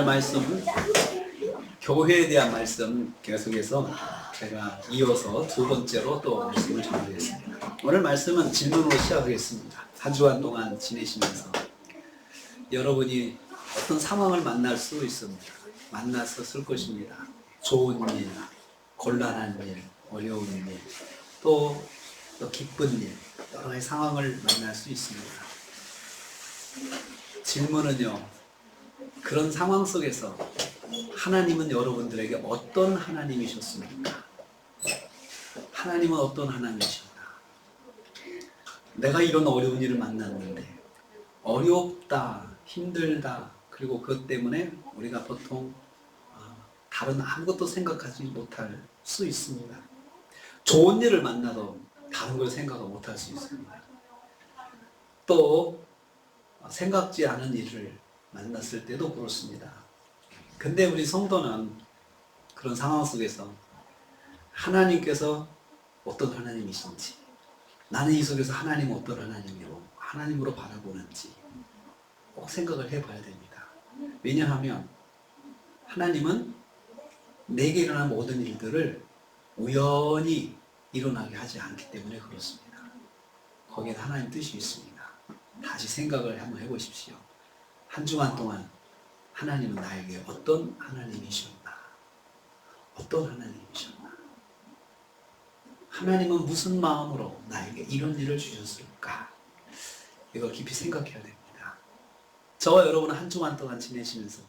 오늘 말씀은 교회에 대한 말씀 계속해서 제가 이어서 두 번째로 또 말씀을 전하겠습니다. 오늘 말씀은 질문으로 시작하겠습니다. 한 주간 동안 지내시면서 여러분이 어떤 상황을 만날 수 있습니다. 만났었을 것입니다. 좋은 일, 곤란한 일, 어려운 일, 또 기쁜 일, 여러 가지 상황을 만날 수 있습니다. 질문은요, 그런 상황 속에서 하나님은 여러분들에게 어떤 하나님이셨습니까? 하나님은 어떤 하나님이십니까? 내가 이런 어려운 일을 만났는데 어렵다, 힘들다, 그리고 그것 때문에 우리가 보통 다른 아무것도 생각하지 못할 수 있습니다. 좋은 일을 만나도 다른 걸 생각 못할 수 있습니다. 또 생각지 않은 일을 만났을 때도 그렇습니다. 근데 우리 성도는 그런 상황 속에서 하나님께서 어떤 하나님이신지, 나는 이 속에서 하나님은 어떤 하나님으로 바라보는지 꼭 생각을 해봐야 됩니다. 왜냐하면 하나님은 내게 일어난 모든 일들을 우연히 일어나게 하지 않기 때문에 그렇습니다. 거기에 하나님 뜻이 있습니다. 다시 생각을 한번 해보십시오. 한 주간 동안 하나님은 나에게 어떤 하나님이셨나? 어떤 하나님이셨나? 하나님은 무슨 마음으로 나에게 이런 일을 주셨을까? 이걸 깊이 생각해야 됩니다. 저와 여러분은 한 주간 동안 지내시면서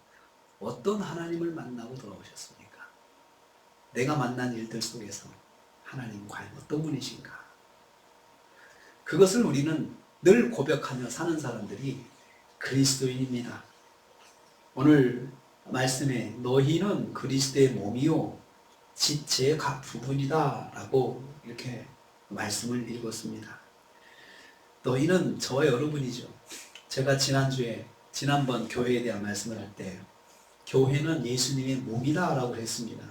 어떤 하나님을 만나고 돌아오셨습니까? 내가 만난 일들 속에서 하나님은 과연 어떤 분이신가? 그것을 우리는 늘 고백하며 사는 사람들이 그리스도인입니다. 오늘 말씀에 너희는 그리스도의 몸이요 지체의 각 부분이다 라고 이렇게 말씀을 읽었습니다. 너희는 저와 여러분이죠. 제가 지난번 교회에 대한 말씀을 할 때 교회는 예수님의 몸이다 라고 했습니다.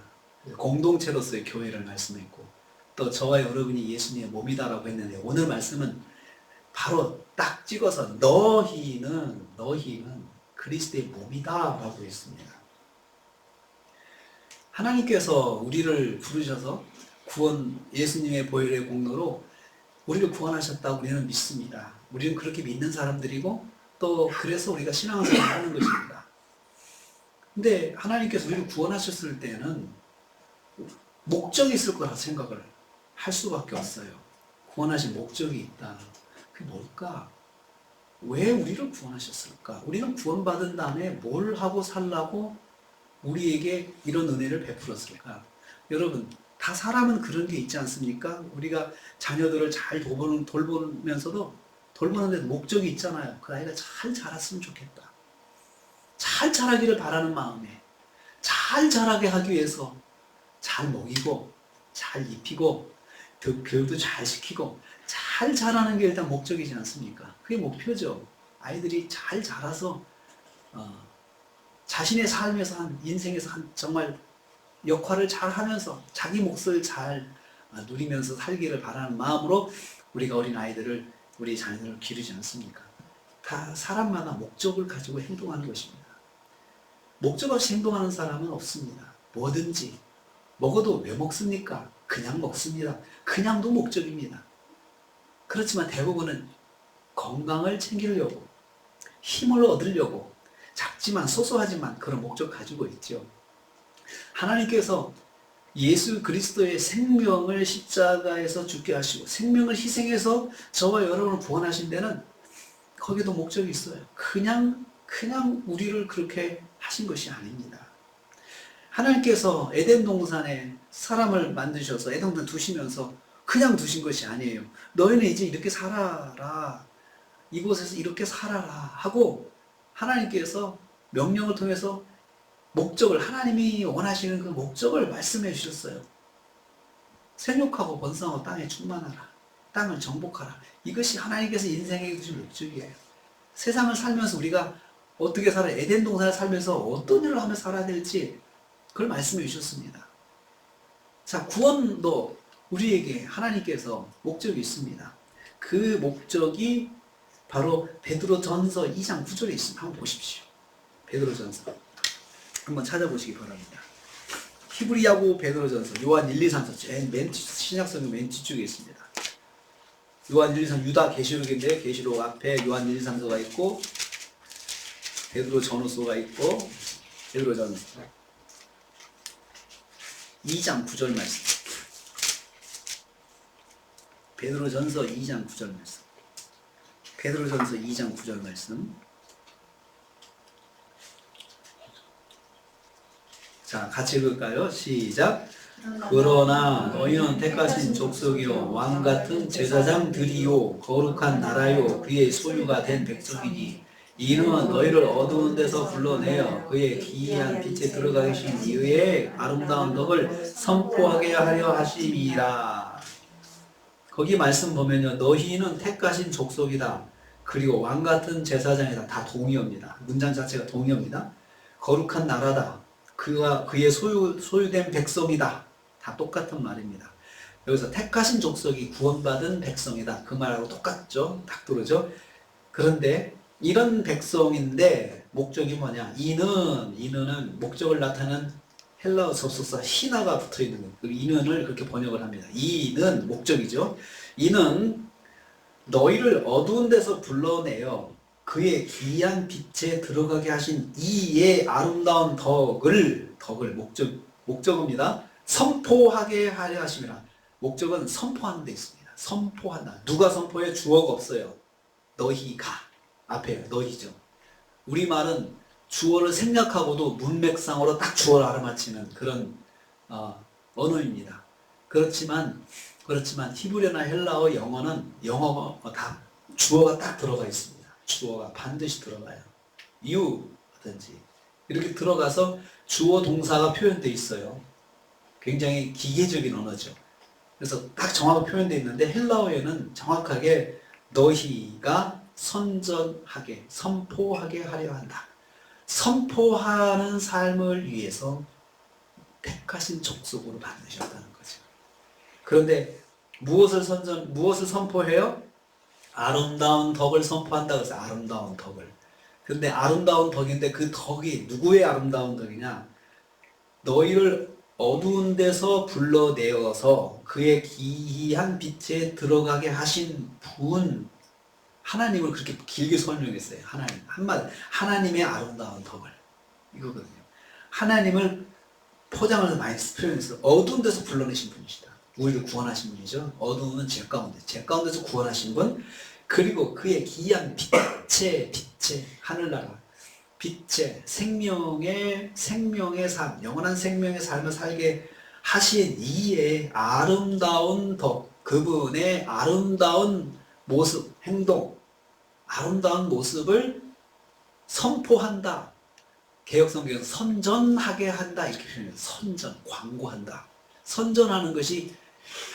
공동체로서의 교회를 말씀했고 또 저와 여러분이 예수님의 몸이다 라고 했는데 오늘 말씀은 바로 딱 찍어서 너희는 그리스도의 몸이다 라고 했습니다. 하나님께서 우리를 부르셔서 예수님의 보혈의 공로로 우리를 구원하셨다고 우리는 믿습니다. 우리는 그렇게 믿는 사람들이고 또 그래서 우리가 신앙생활을 하는 것입니다. 근데 하나님께서 우리를 구원하셨을 때는 목적이 있을 거라 생각을 할 수밖에 없어요. 구원하신 목적이 있다. 그게 뭘까? 왜 우리를 구원하셨을까? 우리는 구원받은 다음에 뭘 하고 살라고 우리에게 이런 은혜를 베풀었을까? 여러분, 다 사람은 그런 게 있지 않습니까? 우리가 자녀들을 잘 돌보면서도 돌보는 데 목적이 있잖아요. 그 아이가 잘 자랐으면 좋겠다. 잘 자라기를 바라는 마음에 잘 자라게 하기 위해서 잘 먹이고 잘 입히고 교육도 잘 시키고 잘 자라는 게 일단 목적이지 않습니까? 그게 목표죠. 아이들이 잘 자라서 자신의 삶에서 인생에서 정말 역할을 잘 하면서 자기 몫을 잘 누리면서 살기를 바라는 마음으로 우리가 우리 자녀들을 기르지 않습니까? 다 사람마다 목적을 가지고 행동하는 것입니다. 목적 없이 행동하는 사람은 없습니다. 뭐든지 먹어도 왜 먹습니까? 그냥 먹습니다. 그냥도 목적입니다. 그렇지만 대부분은 건강을 챙기려고 힘을 얻으려고 작지만 소소하지만 그런 목적 가지고 있죠. 하나님께서 예수 그리스도의 생명을 십자가에서 죽게 하시고 생명을 희생해서 저와 여러분을 구원하신 데는 거기도 목적이 있어요. 그냥 우리를 그렇게 하신 것이 아닙니다. 하나님께서 에덴 동산에 사람을 만드셔서 에덴 동산 두시면서 그냥 두신 것이 아니에요. 너희는 이제 이렇게 살아라. 이곳에서 이렇게 살아라 하고 하나님께서 명령을 통해서 하나님이 원하시는 그 목적을 말씀해 주셨어요. 생육하고 번성하고 땅에 충만하라. 땅을 정복하라. 이것이 하나님께서 인생에 주신 목적이에요. 세상을 살면서 우리가 어떻게 살아야, 에덴 동산을 살면서 어떤 일을 하며 살아야 될지 그걸 말씀해 주셨습니다. 자, 구원도 우리에게 하나님께서 목적이 있습니다. 그 목적이 바로 베드로전서 2장 9절에 있습니다. 한번 보십시오. 베드로전서 한번 찾아보시기 바랍니다. 히브리하고 베드로전서, 요한 1, 2, 3서 맨 신약성경 맨 뒤쪽에 있습니다. 요한 1, 2, 3 유다 계시록인데 계시록 앞에 요한 1, 2, 3서가 있고 베드로 전후서가 있고 베드로전서 2장 9절 말씀. 베드로전서 2장 9절 말씀. 베드로전서 2장 9절 말씀. 자, 같이 읽을까요? 시작. 그러나 너희는 택하신 족속이요 왕같은 제사장들이요 거룩한 나라요 그의 소유가 된 백성이니 이는 너희를 어두운 데서 불러내어 그의 기이한 빛에 들어가 계신 이의 아름다운 덕을 선포하게 하려 하심이라. 거기 말씀 보면요, 너희는 택하신 족속이다. 그리고 왕같은 제사장이다. 다 동의어입니다. 문장 자체가 동의어입니다. 거룩한 나라다. 그의 소유된 백성이다. 다 똑같은 말입니다. 여기서 택하신 족속이 구원받은 백성이다. 그 말하고 똑같죠. 딱 들어오죠. 그런데 이런 백성인데 목적이 뭐냐? 이는은 목적을 나타내는 헬라어 접속사 히나가 붙어있는 거예요. 그 이는을 그렇게 번역을 합니다. 이는 목적이죠. 이는 너희를 어두운 데서 불러내어 그의 기이한 빛에 들어가게 하신 이의 아름다운 덕을 목적입니다. 선포하게 하려 하심이라. 목적은 선포하는 데 있습니다. 선포한다. 누가 선포해? 주어가 없어요. 너희가 앞에 너희죠. 우리말은 주어를 생략하고도 문맥상으로 딱 주어를 알아맞히는 그런 언어입니다. 그렇지만 히브리어나 헬라어, 영어가 다 주어가 딱 들어가 있습니다. 주어가 반드시 들어가요. you든지 이렇게 들어가서 주어 동사가 표현되어 있어요. 굉장히 기계적인 언어죠. 그래서 딱 정확하게 표현되어 있는데 헬라어에는 정확하게 너희가 선전하게, 선포하게 하려 한다. 선포하는 삶을 위해서 택하신 족속으로 만드셨다는 거죠. 그런데 무엇을 선포해요? 아름다운 덕을 선포한다고 해서 아름다운 덕을. 근데 아름다운 덕인데 그 덕이 누구의 아름다운 덕이냐? 너희를 어두운 데서 불러내어서 그의 기이한 빛에 들어가게 하신 분, 하나님을 그렇게 길게 설명했어요. 하나님. 한마디, 하나님의 아름다운 덕을. 이거거든요. 하나님을 포장을 해서 많이 표현했어요. 어두운 데서 불러내신 분이시다. 우리를 구원하신 분이죠. 어두운 죄 가운데서 구원하신 분. 그리고 그의 기이한 빛의 하늘나라. 빛의 생명의 삶, 영원한 생명의 삶을 살게 하신 이의 아름다운 덕, 그분의 아름다운 모습, 행동, 아름다운 모습을 선포한다. 개역성경은 선전하게 한다 이렇게 표현해요. 선전, 광고한다. 선전하는 것이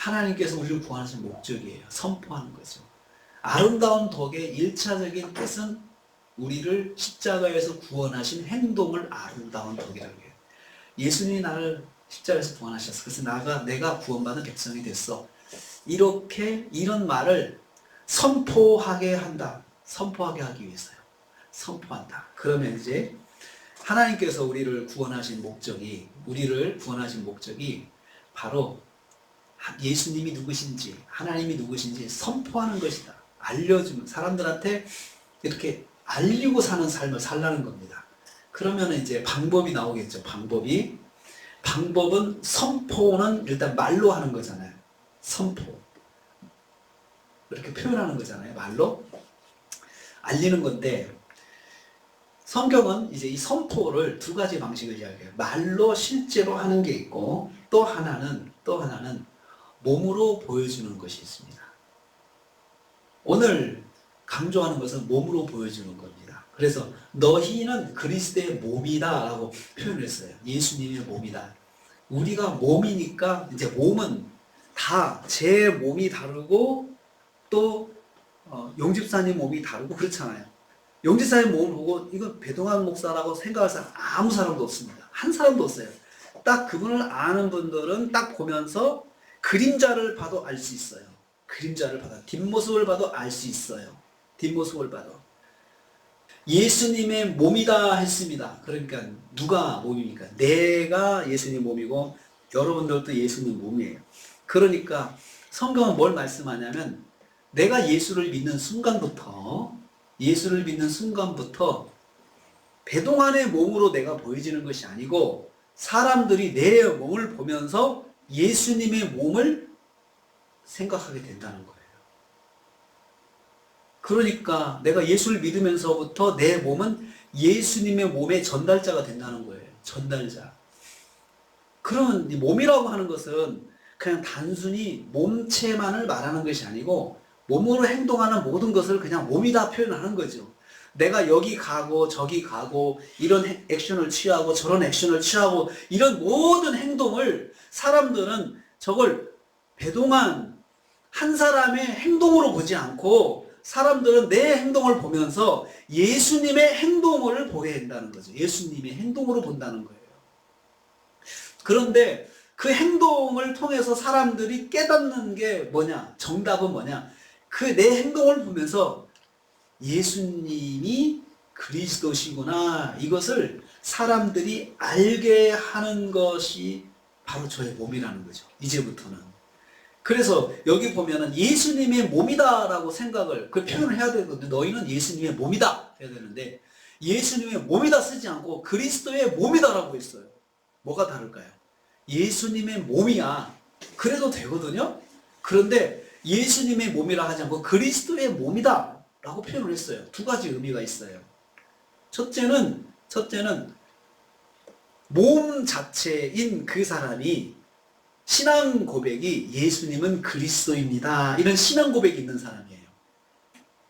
하나님께서 우리를 구원하신 목적이에요. 선포하는 거죠. 아름다운 덕의 1차적인 뜻은 우리를 십자가에서 구원하신 행동을 아름다운 덕이라고 해요. 예수님이 나를 십자가에서 구원하셨어. 그래서 내가 구원받은 백성이 됐어. 이런 말을 선포하게 한다. 선포하게 하기 위해서요. 선포한다. 그러면 이제 하나님께서 우리를 구원하신 목적이 바로 예수님이 누구신지, 하나님이 누구신지 선포하는 것이다. 알려주면 사람들한테 이렇게 알리고 사는 삶을 살라는 겁니다. 그러면 이제 방법이 나오겠죠. 방법은 선포는 일단 말로 하는 거잖아요. 선포. 이렇게 표현하는 거잖아요. 말로 알리는 건데 성경은 이제 이 선포를 두 가지 방식을 이야기해요. 말로 실제로 하는 게 있고 또 하나는 몸으로 보여주는 것이 있습니다. 오늘 강조하는 것은 몸으로 보여주는 겁니다. 그래서 너희는 그리스도의 몸이다 라고 표현을 했어요. 예수님의 몸이다. 우리가 몸이니까 이제 몸은 다 제 몸이 다르고 또 용집사님 몸이 다르고 그렇잖아요. 용집사님 몸을 보고 이건 배동환 목사라고 생각할 사람 아무 사람도 없습니다. 한 사람도 없어요. 딱 그분을 아는 분들은 딱 보면서 그림자를 봐도 알 수 있어요. 뒷모습을 봐도 알 수 있어요. 뒷모습을 봐도. 예수님의 몸이다 했습니다. 그러니까 누가 몸입니까? 내가 예수님 몸이고 여러분들도 예수님 몸이에요. 그러니까 성경은 뭘 말씀하냐면 내가 예수를 믿는 순간부터 배동안의 몸으로 내가 보여지는 것이 아니고 사람들이 내 몸을 보면서 예수님의 몸을 생각하게 된다는 거예요. 그러니까 내가 예수를 믿으면서부터 내 몸은 예수님의 몸의 전달자가 된다는 거예요. 전달자. 그러면 이 몸이라고 하는 것은 그냥 단순히 몸체만을 말하는 것이 아니고 몸으로 행동하는 모든 것을 그냥 몸이다 표현하는 거죠. 내가 여기 가고 저기 가고 이런 액션을 취하고 저런 액션을 취하고 이런 모든 행동을 사람들은 저걸 배동안 한 사람의 행동으로 보지 않고 사람들은 내 행동을 보면서 예수님의 행동을 보게 된다는 거죠. 예수님의 행동으로 본다는 거예요. 그런데 그 행동을 통해서 사람들이 깨닫는 게 뭐냐? 정답은 뭐냐? 그 내 행동을 보면서 예수님이 그리스도시구나. 이것을 사람들이 알게 하는 것이 바로 저의 몸이라는 거죠. 이제부터는. 그래서 여기 보면은 예수님의 몸이다라고 생각을 그 표현을 해야 되거든요. 너희는 예수님의 몸이다 해야 되는데 예수님의 몸이다 쓰지 않고 그리스도의 몸이다라고 했어요. 뭐가 다를까요? 예수님의 몸이야. 그래도 되거든요. 그런데 예수님의 몸이라 하지 않고 그리스도의 몸이다 라고 표현을 했어요. 두 가지 의미가 있어요. 첫째는 몸 자체인 그 사람이 신앙 고백이 예수님은 그리스도입니다. 이런 신앙 고백이 있는 사람이에요.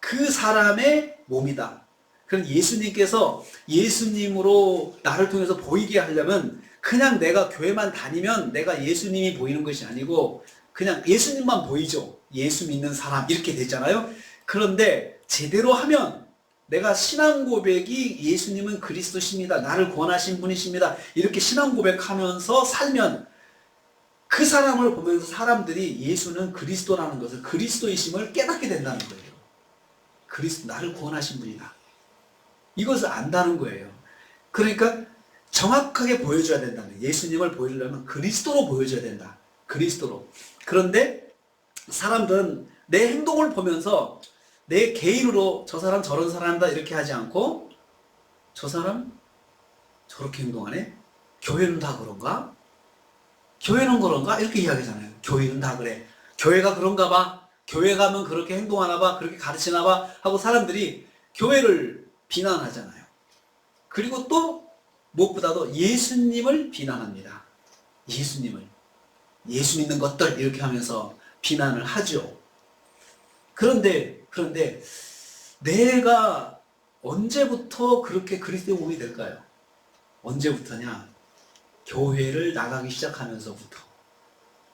그 사람의 몸이다. 그럼 예수님께서 예수님으로 나를 통해서 보이게 하려면 그냥 내가 교회만 다니면 내가 예수님이 보이는 것이 아니고 그냥 예수님만 보이죠. 예수 믿는 사람 이렇게 되잖아요. 그런데 제대로 하면 내가 신앙 고백이 예수님은 그리스도십니다. 나를 구원하신 분이십니다. 이렇게 신앙 고백하면서 살면 그 사람을 보면서 사람들이 예수는 그리스도라는 것을 그리스도이심을 깨닫게 된다는 거예요. 그리스도 나를 구원하신 분이다. 이것을 안다는 거예요. 그러니까 정확하게 보여줘야 된다는 거예요. 예수님을 보여주려면 그리스도로 보여줘야 된다. 그리스도로. 그런데 사람들은 내 행동을 보면서 내 개인으로 저 사람 저런 사람이다 이렇게 하지 않고 저 사람 저렇게 행동하네? 교회는 다 그런가? 교회는 그런가? 이렇게 이야기하잖아요. 교회는 다 그래. 교회가 그런가 봐. 교회 가면 그렇게 행동하나 봐. 그렇게 가르치나 봐. 하고 사람들이 교회를 비난하잖아요. 그리고 또 무엇보다도 예수님을 비난합니다. 예수님을. 예수 믿는 것들 이렇게 하면서 비난을 하죠. 그런데 내가 언제부터 그렇게 그리스도의 몸이 될까요? 언제부터냐? 교회를 나가기 시작하면서부터.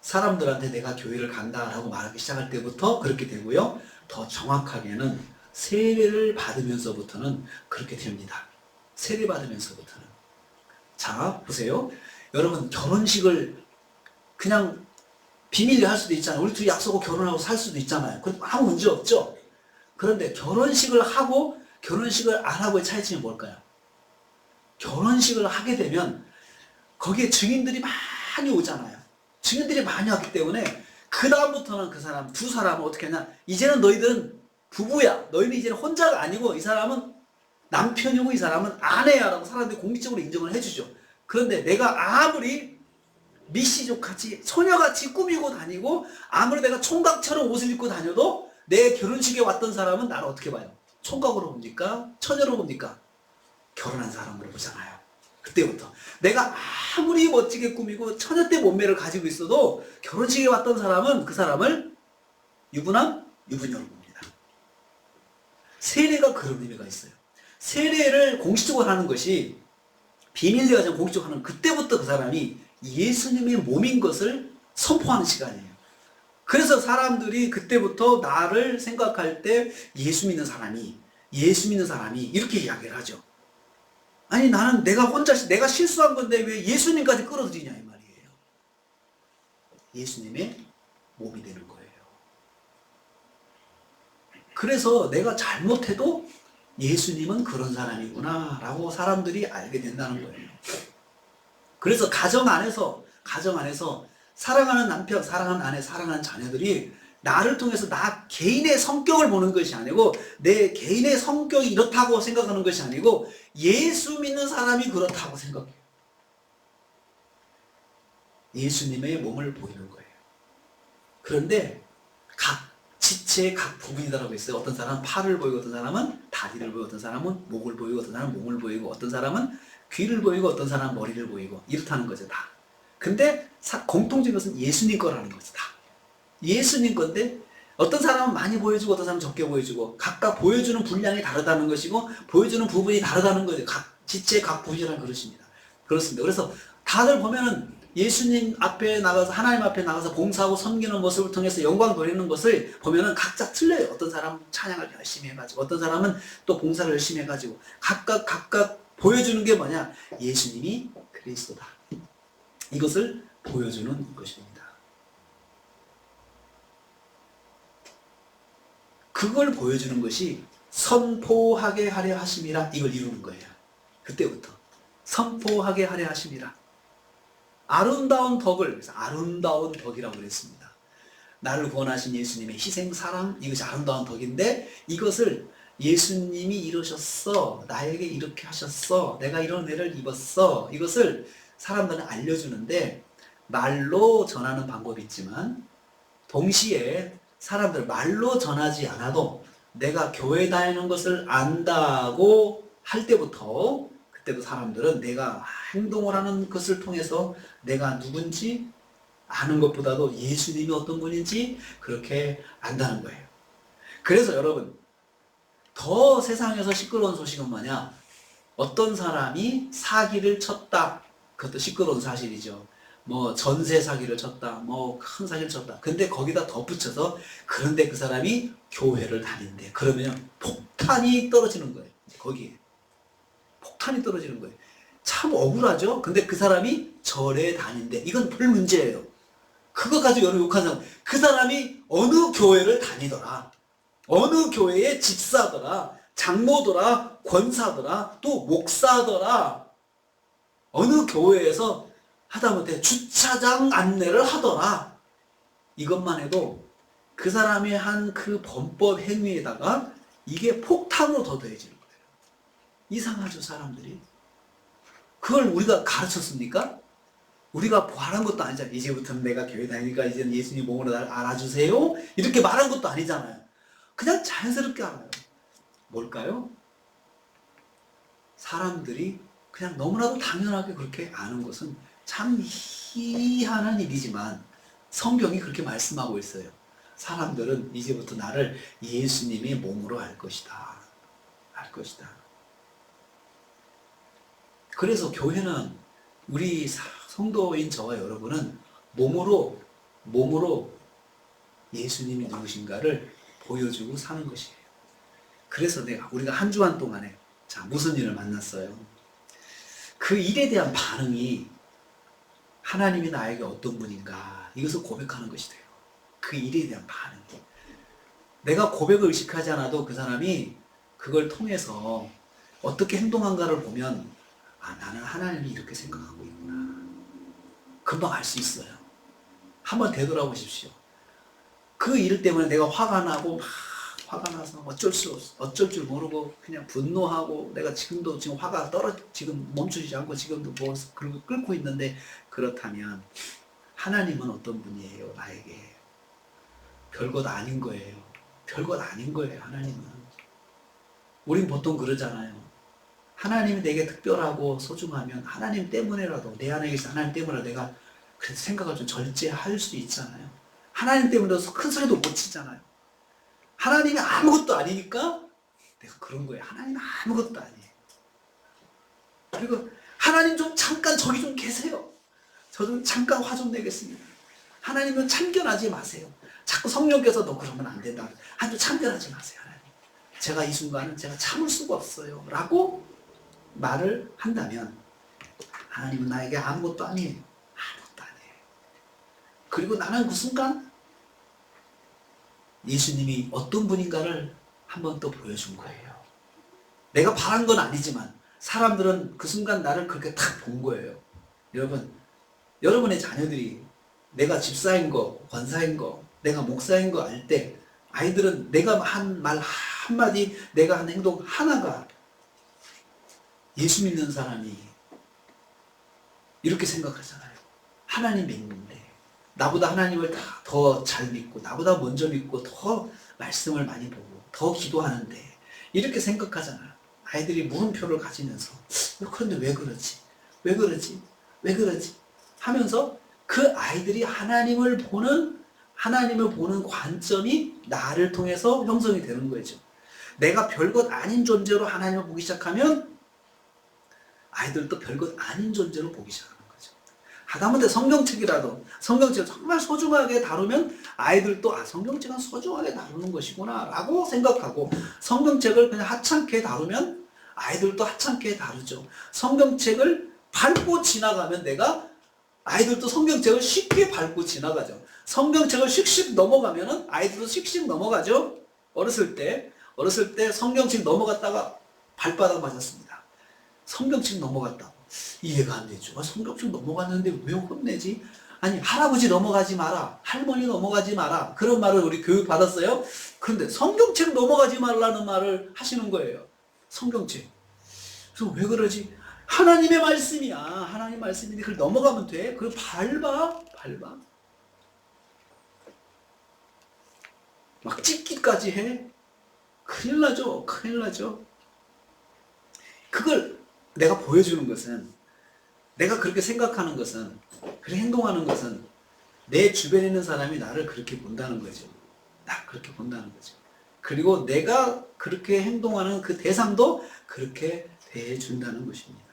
사람들한테 내가 교회를 간다라고 말하기 시작할 때부터 그렇게 되고요. 더 정확하게는 세례를 받으면서부터는 그렇게 됩니다. 세례 받으면서부터는. 자, 보세요. 여러분, 결혼식을 그냥 비밀리 할 수도 있잖아요. 우리 둘이 약속하고 결혼하고 살 수도 있잖아요. 그럼 아무 문제 없죠. 그런데 결혼식을 하고 결혼식을 안 하고의 차이점이 뭘까요? 결혼식을 하게 되면 거기에 증인들이 많이 오잖아요. 증인들이 많이 왔기 때문에 그 다음부터는 그 사람, 두 사람은 어떻게 하냐? 이제는 너희들은 부부야. 너희는 이제는 혼자가 아니고 이 사람은 남편이고 이 사람은 아내야 라고 사람들이 공식적으로 인정을 해주죠. 그런데 내가 아무리 미시족같이 소녀같이 꾸미고 다니고 아무리 내가 총각처럼 옷을 입고 다녀도 내 결혼식에 왔던 사람은 나를 어떻게 봐요? 총각으로 봅니까? 처녀로 봅니까? 결혼한 사람으로 보잖아요. 그때부터 내가 아무리 멋지게 꾸미고 처녀 때 몸매를 가지고 있어도 결혼식에 왔던 사람은 그 사람을 유부남, 유부녀로 봅니다. 세례가 그런 의미가 있어요. 세례를 공식적으로 하는 것이 비밀리가 좀 공식적으로 하는 그때부터 그 사람이 예수님의 몸인 것을 선포하는 시간이에요. 그래서 사람들이 그때부터 나를 생각할 때 예수 믿는 사람이 이렇게 이야기를 하죠. 아니 나는 내가 실수한 건데 왜 예수님까지 끌어들이냐 이 말이에요. 예수님의 몸이 되는 거예요. 그래서 내가 잘못해도 예수님은 그런 사람이구나 라고 사람들이 알게 된다는 거예요. 그래서 가정 안에서 사랑하는 남편, 사랑하는 아내, 사랑하는 자녀들이 나를 통해서 나 개인의 성격을 보는 것이 아니고 내 개인의 성격이 이렇다고 생각하는 것이 아니고 예수 믿는 사람이 그렇다고 생각해요. 예수님의 몸을 보이는 거예요. 그런데 각 지체의 각 부분이라고 했어요. 어떤 사람은 팔을 보이고, 어떤 사람은 다리를 보이고, 어떤 사람은 목을 보이고, 어떤 사람은 몸을 보이고, 어떤 사람은 귀를 보이고, 어떤 사람은 머리를 보이고, 이렇다는 거죠, 다. 근데 공통적인 것은 예수님 거라는 거죠, 다. 예수님 건데 어떤 사람은 많이 보여주고 어떤 사람은 적게 보여주고 각각 보여주는 분량이 다르다는 것이고 보여주는 부분이 다르다는 거죠. 각 지체의 각 부분이란 그것입니다. 그렇습니다. 그래서 다들 보면은 예수님 앞에 나가서 하나님 앞에 나가서 봉사하고 섬기는 모습을 통해서 영광 돌리는 것을 보면은 각자 틀려요. 어떤 사람은 찬양을 열심히 해가지고 어떤 사람은 또 봉사를 열심히 해가지고 각각 보여주는 게 뭐냐? 예수님이 그리스도다. 이것을 보여주는 것입니다. 그걸 보여주는 것이 선포하게 하려 하심이라 이걸 이루는 거예요. 그때부터 선포하게 하려 하심이라. 아름다운 덕을, 그래서 아름다운 덕이라고 그랬습니다. 나를 구원하신 예수님의 희생 사랑, 이것이 아름다운 덕인데 이것을 예수님이 이루셨어, 나에게 이렇게 하셨어, 내가 이런 애를 입었어, 이것을 사람들은 알려주는데 말로 전하는 방법이 있지만 동시에 사람들 말로 전하지 않아도 내가 교회 다니는 것을 안다고 할 때부터 그때도 사람들은 내가 행동을 하는 것을 통해서 내가 누군지 아는 것보다도 예수님이 어떤 분인지 그렇게 안다는 거예요. 그래서 여러분 더 세상에서 시끄러운 소식은 뭐냐? 어떤 사람이 사기를 쳤다. 그것도 시끄러운 사실이죠. 뭐 전세 사기를 쳤다, 뭐 큰 사기를 쳤다. 근데 거기다 덧붙여서 그런데 그 사람이 교회를 다닌대. 그러면 폭탄이 떨어지는 거예요. 거기에 폭탄이 떨어지는 거예요. 참 억울하죠. 근데 그 사람이 절에 다닌대. 이건 별 문제예요. 그거 가지고 여러분 욕하는 사람, 그 사람이 어느 교회를 다니더라, 어느 교회의 집사더라, 장모더라, 권사더라, 또 목사더라, 어느 교회에서 하다못해 주차장 안내를 하더라. 이것만 해도 그 사람이 한 그 범법 행위에다가 이게 폭탄으로 더 더해지는 거예요. 이상하죠, 사람들이. 그걸 우리가 가르쳤습니까? 우리가 말한 것도 아니잖아요. 이제부터는 내가 교회 다니니까 이제는 예수님 몸으로 날 알아주세요. 이렇게 말한 것도 아니잖아요. 그냥 자연스럽게 알아요. 뭘까요? 사람들이 그냥 너무나도 당연하게 그렇게 아는 것은 참 희한한 일이지만 성경이 그렇게 말씀하고 있어요. 사람들은 이제부터 나를 예수님의 몸으로 알 것이다. 알 것이다. 그래서 교회는 우리 성도인 저와 여러분은 몸으로 예수님이 누구신가를 보여주고 사는 것이에요. 그래서 우리가 한 주간 동안에 자, 무슨 일을 만났어요? 그 일에 대한 반응이 하나님이 나에게 어떤 분인가 이것을 고백하는 것이 돼요. 그 일에 대한 반응. 내가 고백을 의식하지 않아도 그 사람이 그걸 통해서 어떻게 행동한가를 보면 아, 나는 하나님이 이렇게 생각하고 있구나. 금방 알 수 있어요. 한번 되돌아보십시오. 그 일 때문에 내가 화가 나고 막 화가 나서 어쩔 줄 모르고 그냥 분노하고 내가 지금도 지금 화가 지금 멈추지 않고 지금도 뭐 끓고 있는데 그렇다면 하나님은 어떤 분이에요? 나에게 별것 아닌 거예요. 별것 아닌 거예요. 하나님은. 우린 보통 그러잖아요. 하나님이 내게 특별하고 소중하면 하나님 때문에라도 내 안에 계신 하나님 때문에 내가 그래서 생각을 좀 절제할 수 있잖아요. 하나님 때문에 큰 소리도 못 치잖아요. 하나님이 아무것도 아니니까 내가 그런 거예요. 하나님은 아무것도 아니에요. 그리고 하나님 좀 잠깐 저기 좀 계세요. 저 좀 잠깐 화 좀 내겠습니다. 하나님은 참견하지 마세요. 자꾸 성령께서 너 그러면 안 된다. 하나님 참견하지 마세요. 하나님. 제가 이 순간은 제가 참을 수가 없어요. 라고 말을 한다면 하나님은 나에게 아무것도 아니에요. 아무것도 아니에요. 그리고 나는 그 순간 예수님이 어떤 분인가를 한 번 또 보여준 거예요. 내가 바란 건 아니지만 사람들은 그 순간 나를 그렇게 탁 본 거예요. 여러분, 여러분의 자녀들이 내가 집사인 거, 권사인 거, 내가 목사인 거 알 때 아이들은 내가 한 말 한마디, 내가 한 행동 하나가 예수 믿는 사람이 이렇게 생각하잖아요. 하나님 믿는데 나보다 하나님을 더 잘 믿고 나보다 먼저 믿고 더 말씀을 많이 보고 더 기도하는데 이렇게 생각하잖아요. 아이들이 물음표를 가지면서 그런데 왜 그러지? 왜 그러지? 왜 그러지? 하면서 그 아이들이 하나님을 보는 관점이 나를 통해서 형성이 되는 거죠. 내가 별것 아닌 존재로 하나님을 보기 시작하면 아이들도 별것 아닌 존재로 보기 시작하는 거죠. 하다못해 성경책을 정말 소중하게 다루면 아이들도 성경책은 소중하게 다루는 것이구나 라고 생각하고, 성경책을 그냥 하찮게 다루면 아이들도 하찮게 다루죠. 성경책을 밟고 지나가면 아이들도 성경책을 쉽게 밟고 지나가죠. 성경책을 씩씩 넘어가면은 아이들도 씩씩 넘어가죠. 어렸을 때 성경책 넘어갔다가 발바닥 맞았습니다. 성경책 넘어갔다고 이해가 안 되죠. 성경책 넘어갔는데 왜 혼내지? 아니, 할아버지 넘어가지 마라, 할머니 넘어가지 마라, 그런 말을 우리 교육 받았어요. 그런데 성경책 넘어가지 말라는 말을 하시는 거예요. 성경책. 그래서 왜 그러지? 하나님의 말씀이야. 하나님 말씀인데 그걸 넘어가면 돼? 그걸 밟아. 막 찍기까지 해? 큰일 나죠. 그걸 내가 보여주는 것은, 내가 그렇게 생각하는 것은, 그렇게 행동하는 것은 내 주변에 있는 사람이 나를 그렇게 본다는 거죠. 그렇게 본다는 거죠. 그리고 내가 그렇게 행동하는 그 대상도 그렇게 대해준다는 것입니다.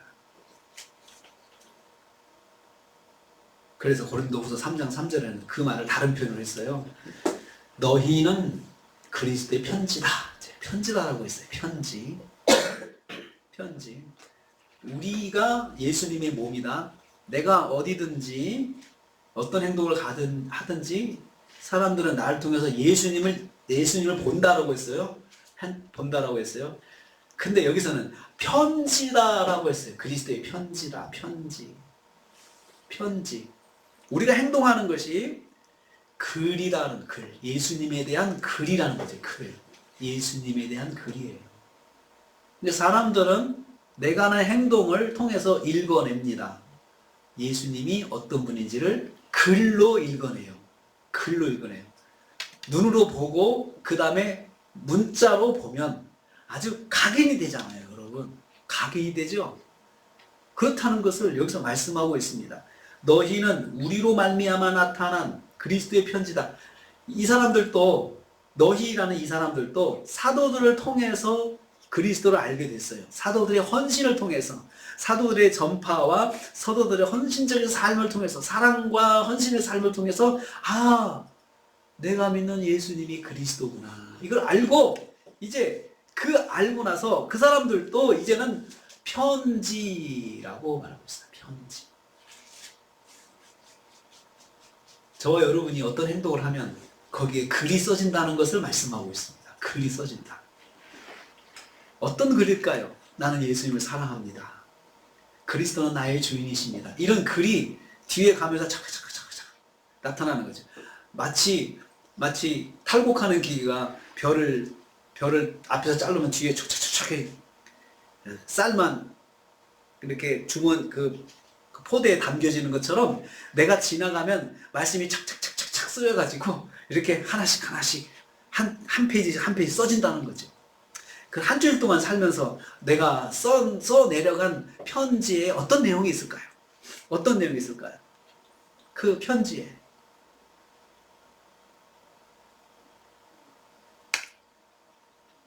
그래서 고린도후서 3장 3절에는 그 말을 다른 표현으로 했어요. 너희는 그리스도의 편지다. 편지다라고 했어요. 편지. 우리가 예수님의 몸이다. 내가 어디든지 어떤 행동을 하든지 사람들은 나를 통해서 예수님을 본다라고 했어요. 본다라고 했어요. 근데 여기서는 편지다라고 했어요. 그리스도의 편지다. 편지. 우리가 행동하는 것이 글이라는 글, 예수님에 대한 글이라는 거죠. 예수님에 대한 글이에요. 근데 사람들은 내가 하는 행동을 통해서 읽어냅니다. 예수님이 어떤 분인지를 글로 읽어내요. 눈으로 보고 그 다음에 문자로 보면 아주 각인이 되잖아요, 여러분. 각인이 되죠? 그렇다는 것을 여기서 말씀하고 있습니다. 너희는 우리로 말미암아 나타난 그리스도의 편지다. 이 사람들도, 너희라는 이 사람들도 사도들을 통해서 그리스도를 알게 됐어요. 사도들의 헌신을 통해서, 사도들의 전파와 사도들의 헌신적인 삶을 통해서, 사랑과 헌신의 삶을 통해서 내가 믿는 예수님이 그리스도구나. 이걸 알고, 이제 알고 나서 그 사람들도 이제는 편지라고 말하고 있어요. 편지. 저와 여러분이 어떤 행동을 하면 거기에 글이 써진다는 것을 말씀하고 있습니다. 글이 써진다. 어떤 글일까요? 나는 예수님을 사랑합니다. 그리스도는 나의 주인이십니다. 이런 글이 뒤에 가면서 차근차근 나타나는 거죠. 마치 탈곡하는 기계가 별을 앞에서 자르면 뒤에 촉촉촉촉 쌀만 이렇게 주문 그 포대에 담겨지는 것처럼 내가 지나가면 말씀이 착착착착 쓰여가지고 이렇게 하나씩 한 페이지 써진다는 거죠. 그 한 주일 동안 살면서 내가 써 내려간 편지에 어떤 내용이 있을까요? 그 편지에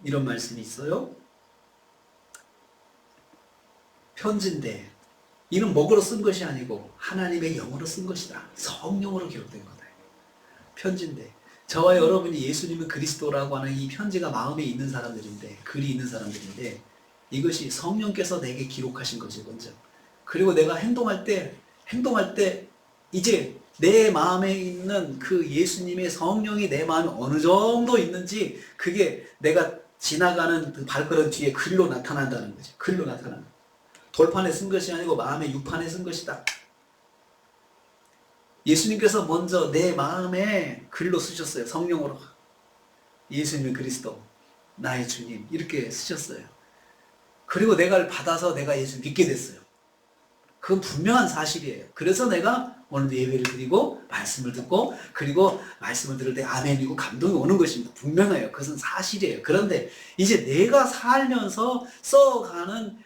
이런 말씀이 있어요. 편지인데 이는 먹으로 쓴 것이 아니고 하나님의 영으로 쓴 것이다. 성령으로 기록된 거다. 편지인데 저와 여러분이 예수님은 그리스도라고 하는 이 편지가 마음에 있는 사람들인데, 글이 있는 사람들인데, 이것이 성령께서 내게 기록하신 것이 먼저. 그리고 내가 행동할 때 이제 내 마음에 있는 그 예수님의 성령이 내 마음에 어느 정도 있는지 그게 내가 지나가는 그 발걸음 뒤에 글로 나타난다는 거죠. 글로 나타나는 거죠. 돌판에 쓴 것이 아니고 마음의 유판에 쓴 것이다. 예수님께서 먼저 내 마음에 글로 쓰셨어요. 성령으로. 예수님은 그리스도, 나의 주님 이렇게 쓰셨어요. 그리고 내가 받아서 내가 예수 믿게 됐어요. 그건 분명한 사실이에요. 그래서 내가 오늘도 예배를 드리고 말씀을 듣고 그리고 말씀을 들을 때 아멘이고 감동이 오는 것입니다. 분명해요. 그것은 사실이에요. 그런데 이제 내가 살면서 써가는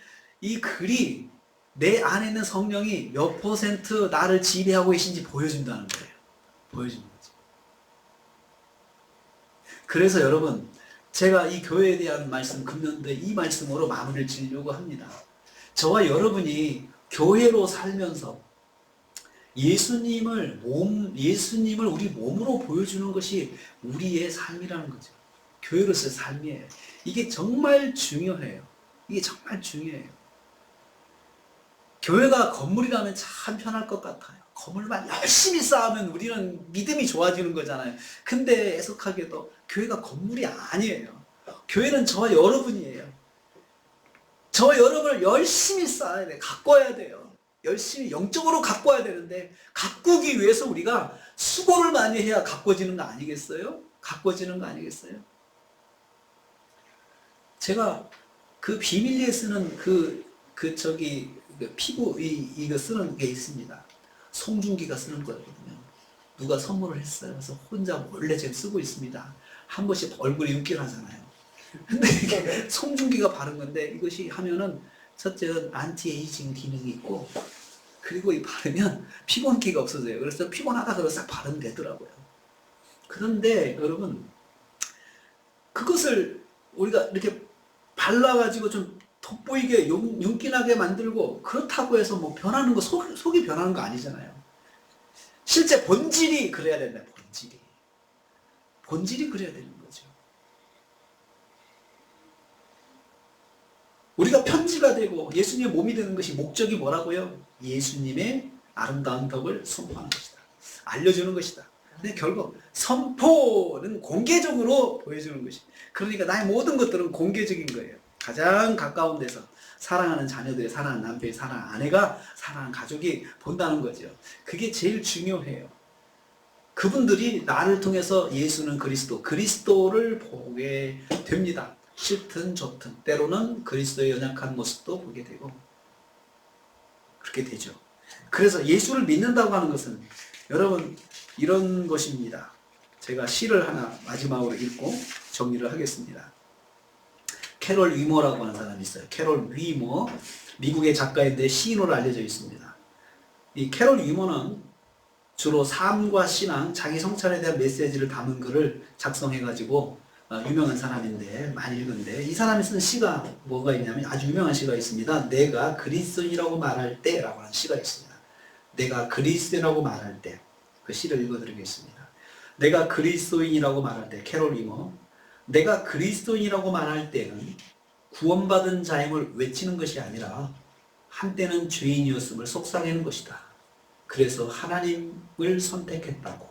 이 글이 내 안에 있는 성령이 몇 퍼센트 나를 지배하고 계신지 보여준다는 거예요. 보여주는 거죠. 그래서 여러분, 제가 이 교회에 대한 말씀 금년도에 이 말씀으로 마무리를 지으려고 합니다. 저와 여러분이 교회로 살면서 예수님을 우리 몸으로 보여주는 것이 우리의 삶이라는 거죠. 교회로서의 삶이에요. 이게 정말 중요해요. 이게 정말 중요해요. 교회가 건물이라면 참 편할 것 같아요. 건물만 열심히 쌓으면 우리는 믿음이 좋아지는 거잖아요. 근데 애석하게도 교회가 건물이 아니에요. 교회는 저와 여러분이에요. 저와 여러분을 열심히 쌓아야 돼요. 가꿔야 돼요. 열심히 영적으로 가꿔야 되는데 가꾸기 위해서 우리가 수고를 많이 해야 가꿔지는 거 아니겠어요? 가꿔지는 거 아니겠어요? 제가 그 비밀리에 쓰는 피부 이거 쓰는 게 있습니다. 송중기가 쓰는 거거든요. 누가 선물을 했어요. 그래서 혼자 몰래 지금 쓰고 있습니다. 한 번씩 얼굴이 윤기를 하잖아요. 근데 이게 송중기가 바른 건데 이것이 하면은 첫째는 안티에이징 기능이 있고 그리고 이 바르면 피곤기가 없어져요. 그래서 피곤하다 그러고 싹 바르면 되더라고요. 그런데 여러분 그것을 우리가 이렇게 발라가지고 좀 돋보이게 윤기나게 만들고 그렇다고 해서 뭐 변하는 거 속이 변하는 거 아니잖아요. 실제 본질이 그래야 된다. 본질이 그래야 되는 거죠. 우리가 편지가 되고 예수님의 몸이 되는 것이 목적이 뭐라고요? 예수님의 아름다운 덕을 선포하는 것이다. 알려주는 것이다. 근데 결국 선포는 공개적으로 보여주는 것이. 그러니까 나의 모든 것들은 공개적인 거예요. 가장 가까운 데서 사랑하는 자녀들이, 사랑하는 남편이, 사랑하는 아내가, 사랑하는 가족이 본다는 거죠. 그게 제일 중요해요. 그분들이 나를 통해서 예수는 그리스도를 보게 됩니다. 싫든 좋든 때로는 그리스도의 연약한 모습도 보게 되고 그렇게 되죠. 그래서 예수를 믿는다고 하는 것은 여러분 이런 것입니다. 제가 시를 하나 마지막으로 읽고 정리를 하겠습니다. 캐롤 위머라고 하는 사람이 있어요. 캐롤 위머, 미국의 작가인데 시인으로 알려져 있습니다. 이 캐롤 위머는 주로 삶과 신앙, 자기 성찰에 대한 메시지를 담은 글을 작성해가지고 유명한 사람인데 많이 읽은데 이 사람이 쓴 시가 뭐가 있냐면 아주 유명한 시가 있습니다. 내가 그리스도인이라고 말할 때 라고 하는 시가 있습니다. 내가 그리스도인이라고 말할 때 그 시를 읽어드리겠습니다. 내가 그리스도인이라고 말할 때 캐롤 위머 내가 그리스도인이라고 말할 때는 구원받은 자임을 외치는 것이 아니라 한때는 죄인이었음을 속삭이는 것이다. 그래서 하나님을 선택했다고.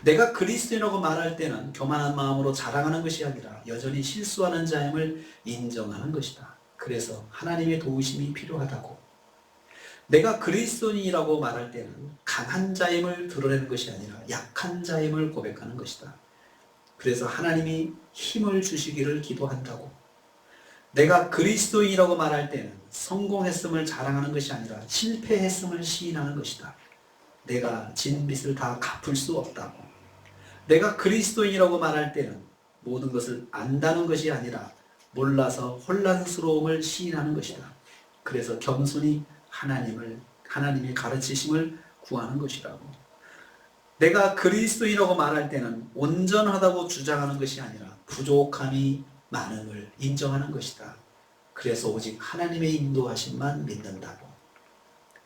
내가 그리스도인이라고 말할 때는 교만한 마음으로 자랑하는 것이 아니라 여전히 실수하는 자임을 인정하는 것이다. 그래서 하나님의 도우심이 필요하다고. 내가 그리스도인이라고 말할 때는 강한 자임을 드러내는 것이 아니라 약한 자임을 고백하는 것이다. 그래서 하나님이 힘을 주시기를 기도한다고. 내가 그리스도인이라고 말할 때는 성공했음을 자랑하는 것이 아니라 실패했음을 시인하는 것이다. 내가 진 빚을 다 갚을 수 없다고. 내가 그리스도인이라고 말할 때는 모든 것을 안다는 것이 아니라 몰라서 혼란스러움을 시인하는 것이다. 그래서 겸손히 하나님의 가르치심을 구하는 것이라고. 내가 그리스도인이라고 말할 때는 온전하다고 주장하는 것이 아니라 부족함이 많음을 인정하는 것이다. 그래서 오직 하나님의 인도하심만 믿는다고.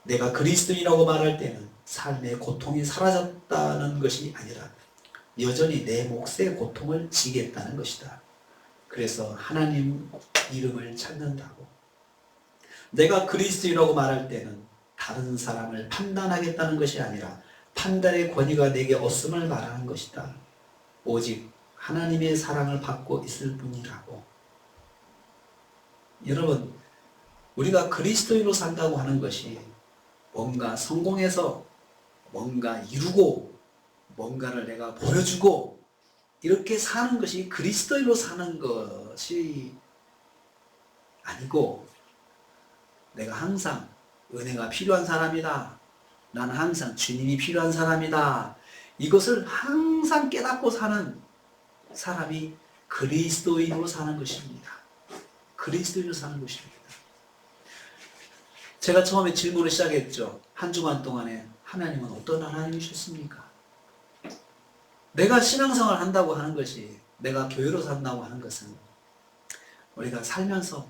내가 그리스도인이라고 말할 때는 삶의 고통이 사라졌다는 것이 아니라 여전히 내 몫의 고통을 지겠다는 것이다. 그래서 하나님 이름을 찾는다고. 내가 그리스도인이라고 말할 때는 다른 사람을 판단하겠다는 것이 아니라 판단의 권위가 내게 없음을 말하는 것이다. 오직 하나님의 사랑을 받고 있을 뿐이라고. 여러분, 우리가 그리스도인으로 산다고 하는 것이 뭔가 성공해서 뭔가 이루고 뭔가를 내가 보여주고 이렇게 사는 것이 그리스도인으로 사는 것이 아니고, 내가 항상 은혜가 필요한 사람이다, 나는 항상 주님이 필요한 사람이다, 이것을 항상 깨닫고 사는 사람이 그리스도인으로 사는 것입니다. 그리스도인으로 사는 것입니다. 제가 처음에 질문을 시작했죠. 한 주간 동안에 하나님은 어떤 하나님이셨습니까? 내가 신앙생활을 한다고 하는 것이, 내가 교회로 산다고 하는 것은, 우리가 살면서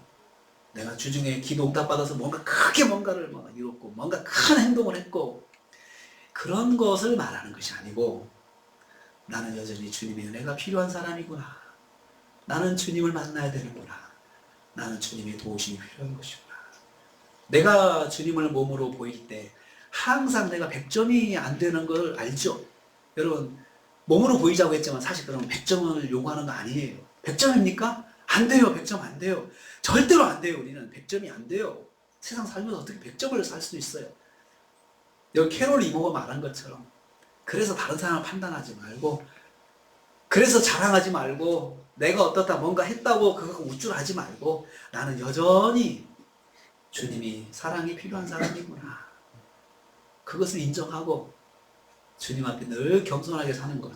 내가 주중에 기도 응답받아서 뭔가 크게 뭔가를 이뤘고 뭔가 큰 행동을 했고 그런 것을 말하는 것이 아니고, 나는 여전히 주님의 은혜가 필요한 사람이구나, 나는 주님을 만나야 되는구나, 나는 주님의 도우심이 필요한 것이구나. 내가 주님을 몸으로 보일 때 항상 내가 100점이 안 되는 걸 알죠. 여러분, 몸으로 보이자고 했지만 사실 그러면 100점을 요구하는 거 아니에요. 100점입니까? 안 돼요. 100점 안 돼요. 절대로 안 돼요. 우리는 100점이 안 돼요. 세상 살면서 어떻게 100점을 살 수 있어요? 여기 캐롤 이모가 말한 것처럼, 그래서 다른 사람을 판단하지 말고, 그래서 자랑하지 말고, 내가 어떻다 뭔가 했다고 그거 우쭐하지 말고, 나는 여전히 주님이 사랑이 필요한 사람이구나, 그것을 인정하고 주님 앞에 늘 겸손하게 사는 것,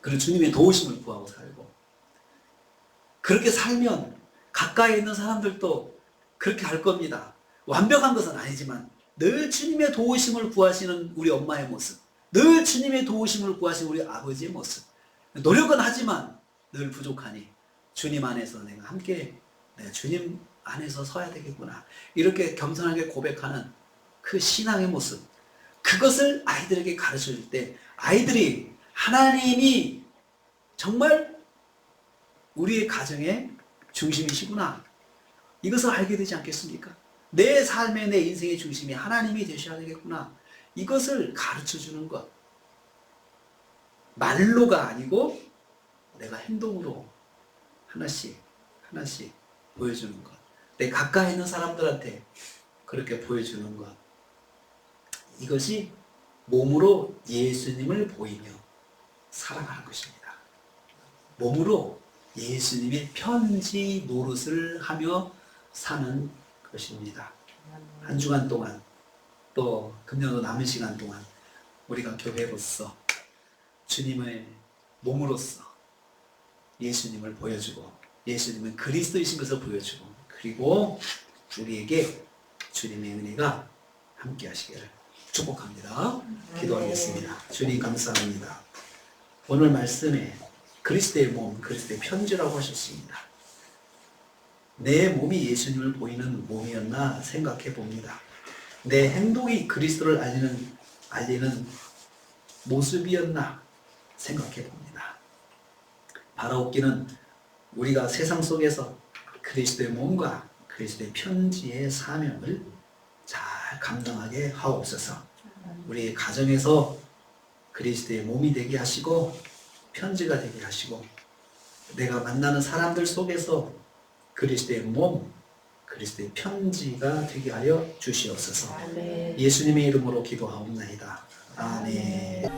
그리고 주님의 도우심을 구하고 살고, 그렇게 살면 가까이 있는 사람들도 그렇게 할 겁니다. 완벽한 것은 아니지만 늘 주님의 도우심을 구하시는 우리 엄마의 모습, 늘 주님의 도우심을 구하시는 우리 아버지의 모습, 노력은 하지만 늘 부족하니 주님 안에서 내가 함께, 내가 주님 안에서 서야 되겠구나, 이렇게 겸손하게 고백하는 그 신앙의 모습, 그것을 아이들에게 가르쳐줄 때 아이들이 하나님이 정말 우리의 가정의 중심이시구나, 이것을 알게 되지 않겠습니까? 내 삶의, 내 인생의 중심이 하나님이 되셔야 되겠구나, 이것을 가르쳐주는 것, 말로가 아니고 내가 행동으로 하나씩 하나씩 보여주는 것, 내 가까이 있는 사람들한테 그렇게 보여주는 것, 이것이 몸으로 예수님을 보이며 살아가는 것입니다. 몸으로 예수님의 편지 노릇을 하며 사는 것입니다. 한 주간 동안, 또 금년도 남은 시간 동안 우리가 교회로서 주님의 몸으로서 예수님을 보여주고, 예수님은 그리스도이신 것을 보여주고, 그리고 우리에게 주님의 은혜가 함께 하시기를 축복합니다. 기도하겠습니다. 주님 감사합니다. 오늘 말씀에 그리스도의 몸, 그리스도의 편지라고 하셨습니다. 내 몸이 예수님을 보이는 몸이었나 생각해 봅니다. 내 행동이 그리스도를 알리는 모습이었나 생각해 봅니다. 바라옵기는 우리가 세상 속에서 그리스도의 몸과 그리스도의 편지의 사명을 잘 감당하게 하옵소서. 우리 가정에서 그리스도의 몸이 되게 하시고 편지가 되게 하시고, 내가 만나는 사람들 속에서 그리스도의 몸, 그리스도의 편지가 되게 하여 주시옵소서. 예수님의 이름으로 기도하옵나이다. 아멘.